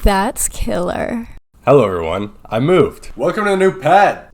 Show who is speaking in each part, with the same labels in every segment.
Speaker 1: That's killer.
Speaker 2: Hello everyone, I moved. Welcome to the new pad.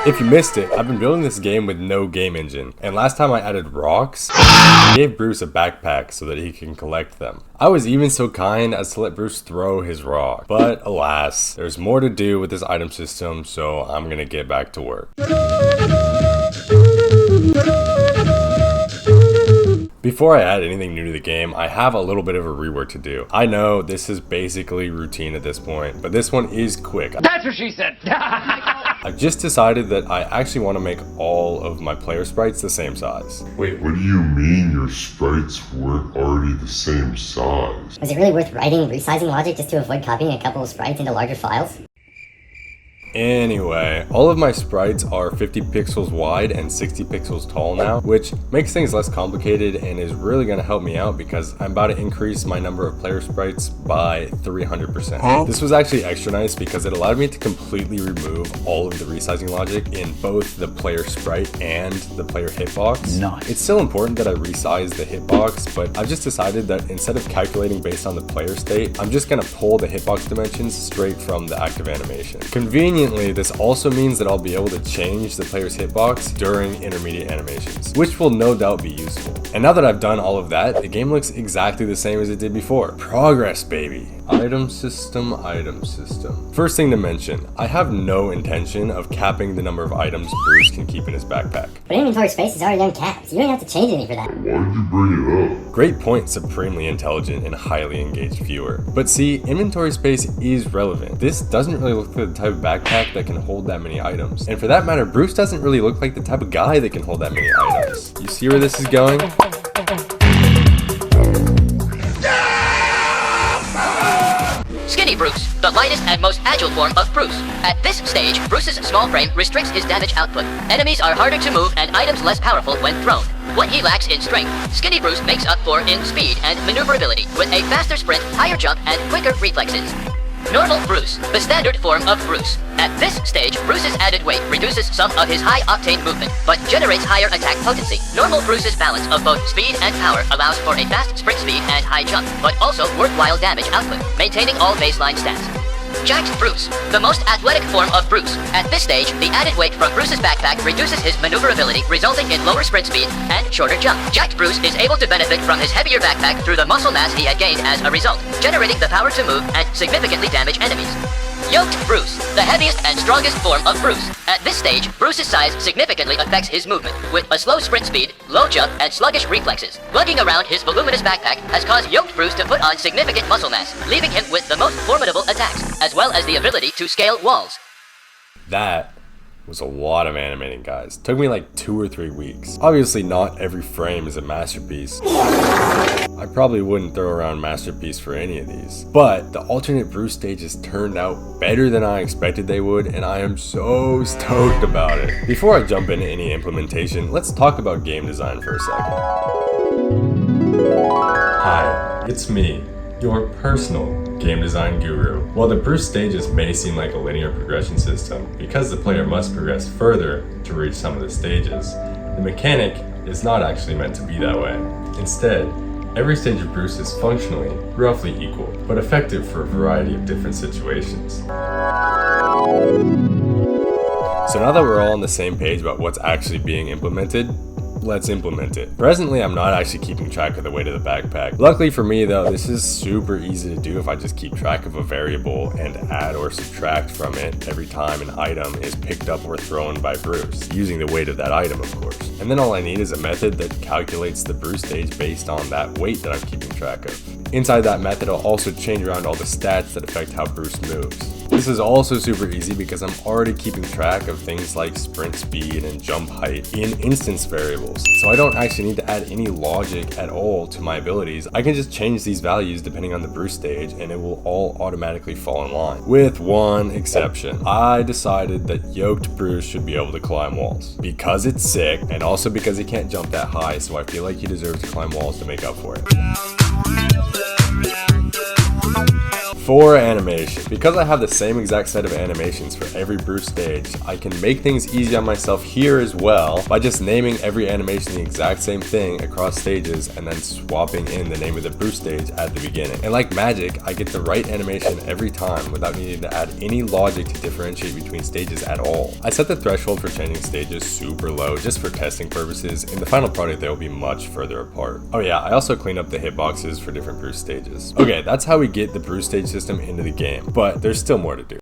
Speaker 2: If you missed it, I've been building this game with no game engine, and last time I added rocks, I gave Bruce a backpack so that he can collect them. I was even so kind as to let Bruce throw his rock, but alas, there's more to do with this item system, so I'm gonna get back to work. Before I add anything new to the game, I have a little bit of a rework to do. I know this is basically routine at this point, but this one is quick.
Speaker 3: That's what she said!
Speaker 2: I've just decided that I actually want to make all of my player sprites the same size.
Speaker 4: Wait, what do you mean your sprites weren't already the same size?
Speaker 5: Was it really worth writing resizing logic just to avoid copying a couple of sprites into larger files?
Speaker 2: Anyway, all of my sprites are 50 pixels wide and 60 pixels tall now, which makes things less complicated and is really going to help me out because I'm about to increase my number of player sprites by 300%. This was actually extra nice because it allowed me to completely remove all of the resizing logic in both the player sprite and the player hitbox.
Speaker 3: Nice.
Speaker 2: It's still important that I resize the hitbox, but I've just decided that instead of calculating based on the player state, I'm just going to pull the hitbox dimensions straight from the active animation. Conveniently, this also means that I'll be able to change the player's hitbox during intermediate animations, which will no doubt be useful. And now that I've done all of that, the game looks exactly the same as it did before. Progress, baby. Item system, item system. First thing to mention, I have no intention of capping the number of items Bruce can keep in his backpack.
Speaker 5: But inventory space is already uncapped, so you don't have to change any for that.
Speaker 4: Why'd you bring it up?
Speaker 2: Great point, supremely intelligent and highly engaged viewer. But see, inventory space is relevant. This doesn't really look like the type of backpack that can hold that many items. And for that matter, Bruce doesn't really look like the type of guy that can hold that many items. You see where this is going?
Speaker 6: Skinny Bruce, the lightest and most agile form of Bruce. At this stage, Bruce's small frame restricts his damage output. Enemies are harder to move and items less powerful when thrown. What he lacks in strength, Skinny Bruce makes up for in speed and maneuverability, with a faster sprint, higher jump, and quicker reflexes. Normal Bruce, the standard form of Bruce. At this stage, Bruce's added weight reduces some of his high-octane movement, but generates higher attack potency. Normal Bruce's balance of both speed and power allows for a fast sprint speed and high jump, but also worthwhile damage output, maintaining all baseline stats. Jacked Bruce, the most athletic form of Bruce. At this stage, the added weight from Bruce's backpack reduces his maneuverability, resulting in lower sprint speed and shorter jump. Jacked Bruce is able to benefit from his heavier backpack through the muscle mass he had gained as a result, generating the power to move and significantly damage enemies. Yoked Bruce, the heaviest and strongest form of Bruce. At this stage, Bruce's size significantly affects his movement, with a slow sprint speed, low jump, and sluggish reflexes. Lugging around his voluminous backpack has caused Yoked Bruce to put on significant muscle mass, leaving him with the most formidable attacks, as well as the ability to scale walls.
Speaker 2: That was a lot of animating, guys. Took me like 2 or 3 weeks. Obviously not every frame is a masterpiece. I probably wouldn't throw around masterpiece for any of these. But the alternate Bruce stages turned out better than I expected they would, and I am so stoked about it. Before I jump into any implementation, let's talk about game design for a second. Hi, it's me, your personal game design guru. While the Bruce stages may seem like a linear progression system, because the player must progress further to reach some of the stages, the mechanic is not actually meant to be that way. Instead, every stage of Bruce is functionally roughly equal, but effective for a variety of different situations. So now that we're all on the same page about what's actually being implemented, let's implement it. Presently, I'm not actually keeping track of the weight of the backpack. Luckily for me though, this is super easy to do if I just keep track of a variable and add or subtract from it every time an item is picked up or thrown by Bruce, using the weight of that item of course. And then all I need is a method that calculates the Bruce stage based on that weight that I'm keeping track of. Inside that method, I'll also change around all the stats that affect how Bruce moves. This is also super easy because I'm already keeping track of things like sprint speed and jump height in instance variables. So I don't actually need to add any logic at all to my abilities. I can just change these values depending on the Bruce stage and it will all automatically fall in line. With one exception. I decided that Yoked Bruce should be able to climb walls. Because it's sick and also because he can't jump that high, so I feel like he deserves to climb walls to make up for it. For animation, because I have the same exact set of animations for every Bruce stage, I can make things easy on myself here as well by just naming every animation the exact same thing across stages and then swapping in the name of the Bruce stage at the beginning. And like magic, I get the right animation every time without needing to add any logic to differentiate between stages at all. I set the threshold for changing stages super low just for testing purposes. In the final product, they will be much further apart. Oh yeah, I also cleaned up the hitboxes for different Bruce stages. Okay, that's how we get the Bruce stage system into the game, but there's still more to do.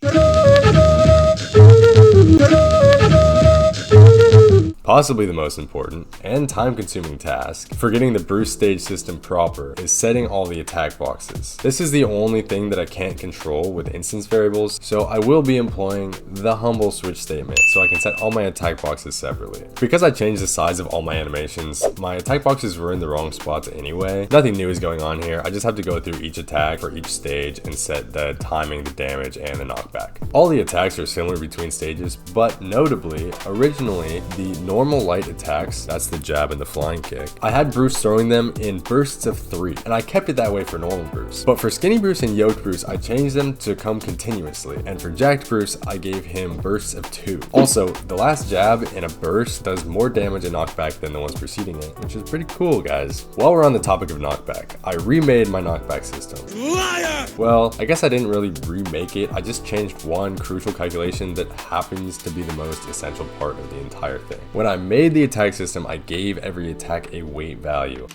Speaker 2: Possibly the most important and time-consuming task for getting the Bruce stage system proper is setting all the attack boxes. This is the only thing that I can't control with instance variables, so I will be employing the humble switch statement so I can set all my attack boxes separately. Because I changed the size of all my animations, my attack boxes were in the wrong spots anyway. Nothing new is going on here. I just have to go through each attack for each stage and set the timing, the damage, and the knockback. All the attacks are similar between stages, but notably, originally, the normal light attacks, that's the jab and the flying kick, I had Bruce throwing them in bursts of 3, and I kept it that way for normal Bruce. But for Skinny Bruce and Yoked Bruce, I changed them to come continuously, and for Jacked Bruce, I gave him bursts of 2. Also, the last jab in a burst does more damage and knockback than the ones preceding it, which is pretty cool, guys. While we're on the topic of knockback, I remade my knockback system. Liar! Well, I guess I didn't really remake it, I just changed one crucial calculation that happens to be the most essential part of the entire thing. When I made the attack system, I gave every attack a weight value.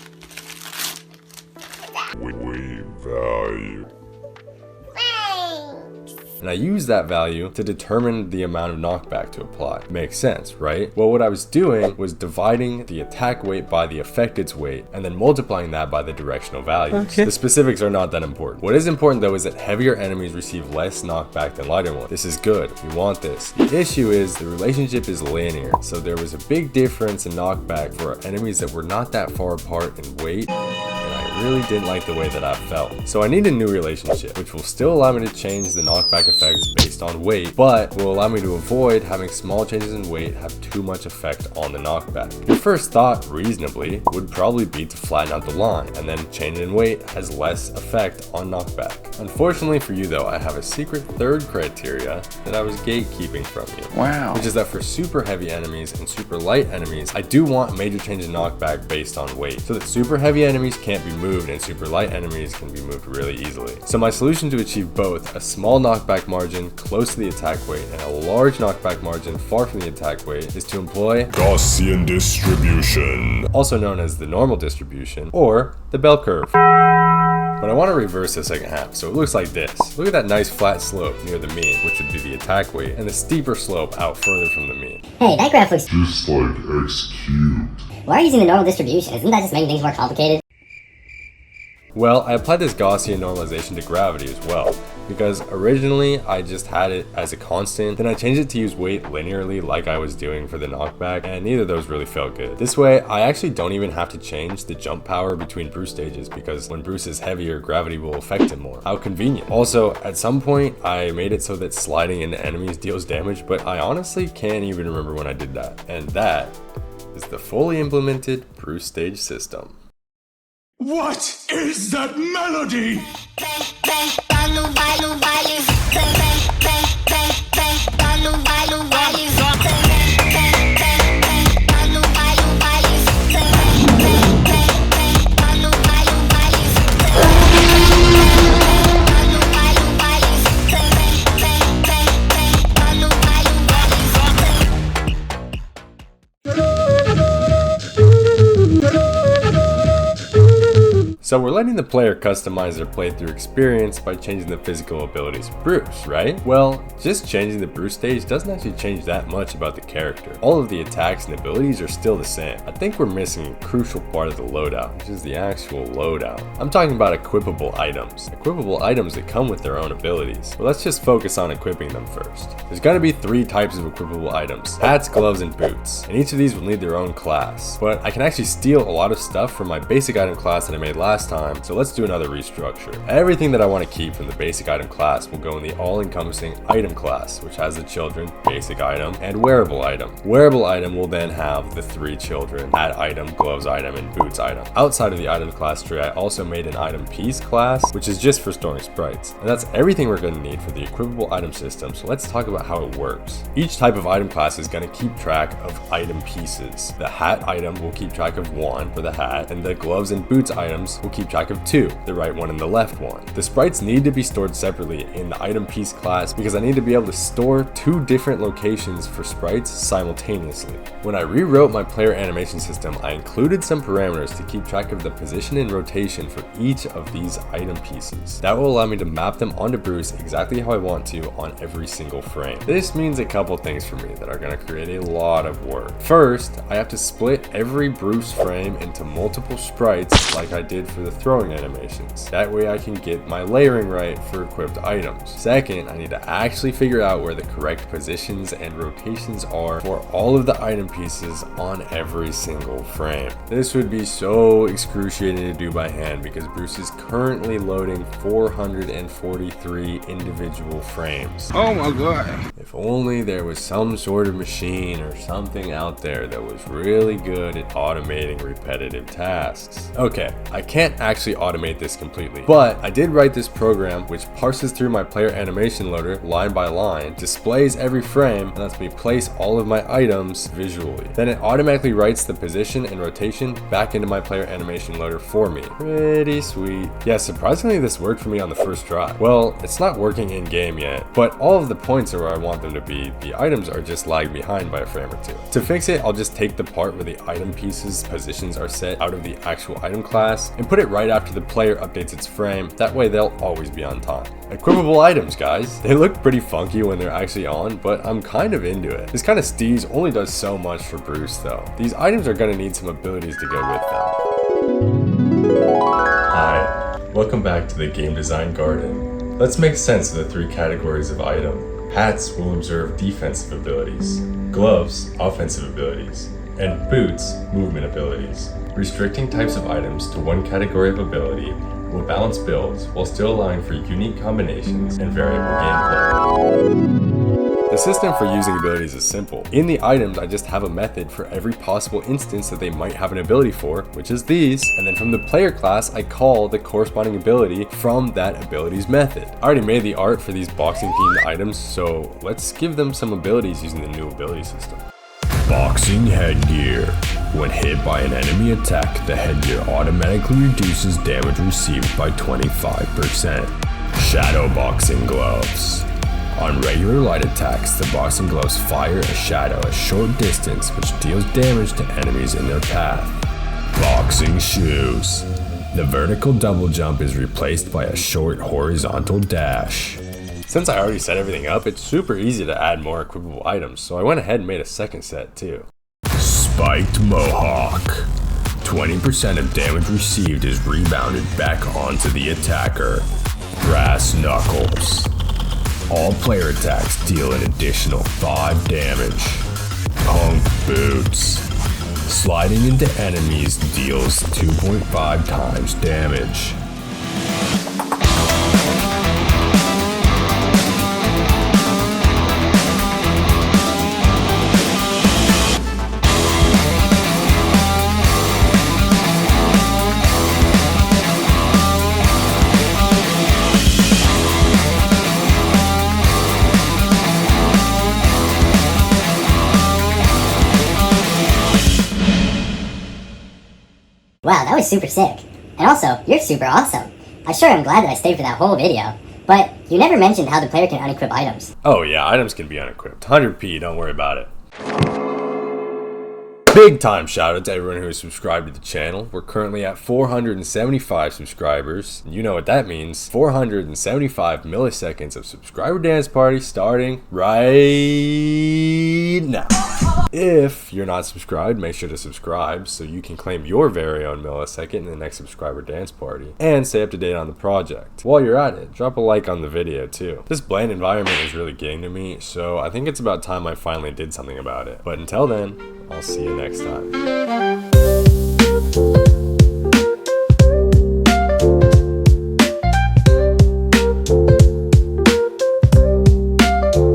Speaker 4: Weight value.
Speaker 2: And I used that value to determine the amount of knockback to apply. Makes sense, right? Well, what I was doing was dividing the attack weight by the effected's weight and then multiplying that by the directional values. Okay. The specifics are not that important. What is important though is that heavier enemies receive less knockback than lighter ones. This is good. We want this. The issue is the relationship is linear. So there was a big difference in knockback for enemies that were not that far apart in weight. Really didn't like the way that I felt. So I need a new relationship, which will still allow me to change the knockback effects based on weight, but will allow me to avoid having small changes in weight have too much effect on the knockback. Your first thought, reasonably, would probably be to flatten out the line, and then change in weight has less effect on knockback. Unfortunately for you though, I have a secret third criteria that I was gatekeeping from you. Wow. Which is that for super heavy enemies and super light enemies, I do want major changes in knockback based on weight, so that super heavy enemies can't be moved and super light enemies can be moved really easily. So my solution to achieve both a small knockback margin close to the attack weight and a large knockback margin far from the attack weight is to employ
Speaker 4: Gaussian distribution,
Speaker 2: also known as the normal distribution or the bell curve. But I want to reverse the second half, so it looks like this. Look at that nice flat slope near the mean, which would be the attack weight, and the steeper slope out further from the mean.
Speaker 5: Hey, that graph looks
Speaker 4: just like x cubed.
Speaker 5: Why are you using the normal distribution? Isn't that just making things more complicated?
Speaker 2: Well, I applied this Gaussian normalization to gravity as well, because originally I just had it as a constant, then I changed it to use weight linearly like I was doing for the knockback, and neither of those really felt good. This way, I actually don't even have to change the jump power between Bruce stages, because when Bruce is heavier, gravity will affect him more. How convenient. Also, at some point, I made it so that sliding into enemies deals damage, but I honestly can't even remember when I did that. And that is the fully implemented Bruce stage system.
Speaker 1: What is that melody?
Speaker 2: So we're letting the player customize their playthrough experience by changing the physical abilities of Bruce, right? Well, just changing the Bruce stage doesn't actually change that much about the character. All of the attacks and abilities are still the same. I think we're missing a crucial part of the loadout, which is the actual loadout. I'm talking about equippable items. Equippable items that come with their own abilities. But let's just focus on equipping them first. There's gonna be 3 types of equippable items: hats, gloves, and boots. And each of these will need their own class. But I can actually steal a lot of stuff from my basic item class that I made last last time, so let's do another restructure. Everything that I want to keep from the basic item class will go in the all-encompassing item class, which has the children, basic item, and wearable item. Wearable item will then have the 3 children, hat item, gloves item, and boots item. Outside of the item class tree, I also made an item piece class, which is just for storing sprites. And that's everything we're going to need for the equippable item system, so let's talk about how it works. Each type of item class is going to keep track of item pieces. The hat item will keep track of 1 for the hat, and the gloves and boots items will keep track of 2, the right one and the left one. The sprites need to be stored separately in the item piece class because I need to be able to store 2 different locations for sprites simultaneously. When I rewrote my player animation system, I included some parameters to keep track of the position and rotation for each of these item pieces. That will allow me to map them onto Bruce exactly how I want to on every single frame. This means a couple things for me that are going to create a lot of work. First, I have to split every Bruce frame into multiple sprites like I did for the throwing animations. That way I can get my layering right for equipped items. Second, I need to actually figure out where the correct positions and rotations are for all of the item pieces on every single frame. This would be so excruciating to do by hand because Bruce is currently loading 443 individual frames.
Speaker 3: Oh my god.
Speaker 2: If only there was some sort of machine or something out there that was really good at automating repetitive tasks. Okay, I can't actually automate this completely, but I did write this program which parses through my player animation loader line by line, displays every frame, and lets me place all of my items visually. Then it automatically writes the position and rotation back into my player animation loader for me. Pretty sweet. Yeah, surprisingly this worked for me on the first try. Well, it's not working in game yet, but all of the points are where I want them to be. The items are just lagged behind by a frame or 2. To fix it, I'll just take the part where the item pieces positions are set out of the actual item class and put it right after the player updates its frame. That way they'll always be on time. Equippable items, guys. They look pretty funky when they're actually on, but I'm kind of into it. This kind of steez only does so much for Bruce though. These items are going to need some abilities to go with them. Hi, welcome back to the Game Design Garden. Let's make sense of the 3 categories of item. Hats will observe defensive abilities, gloves, offensive abilities, and boots, movement abilities. Restricting types of items to 1 category of ability will balance builds while still allowing for unique combinations and variable gameplay. The system for using abilities is simple. In the items, I just have a method for every possible instance that they might have an ability for, which is these, and then from the player class, I call the corresponding ability from that ability's method. I already made the art for these boxing themed items, so let's give them some abilities using the new ability system.
Speaker 7: Boxing headgear. When hit by an enemy attack, the headgear automatically reduces damage received by 25%. Shadow boxing gloves. On regular light attacks, the boxing gloves fire a shadow a short distance which deals damage to enemies in their path. Boxing shoes. The vertical double jump is replaced by a short horizontal dash.
Speaker 2: Since I already set everything up, it's super easy to add more equipable items, so I went ahead and made a second set too.
Speaker 7: Spiked mohawk. 20% of damage received is rebounded back onto the attacker. Brass knuckles. All player attacks deal an additional 5 damage. Punk boots. Sliding into enemies deals 2.5 times damage.
Speaker 5: Wow, that was super sick. And also, you're super awesome. I sure am glad that I stayed for that whole video. But you never mentioned how the player can unequip items.
Speaker 2: Oh yeah, items can be unequipped. 100p, don't worry about it. Big time shout out to everyone who has subscribed to the channel. We're currently at 475 subscribers. You know what that means. 475 milliseconds of subscriber dance party starting right now. If you're not subscribed, make sure to subscribe so you can claim your very own millisecond in the next subscriber dance party and stay up to date on the project. While you're at it, drop a like on the video too. This bland environment is really getting to me, so I think it's about time I finally did something about it. But until then, I'll see you next time.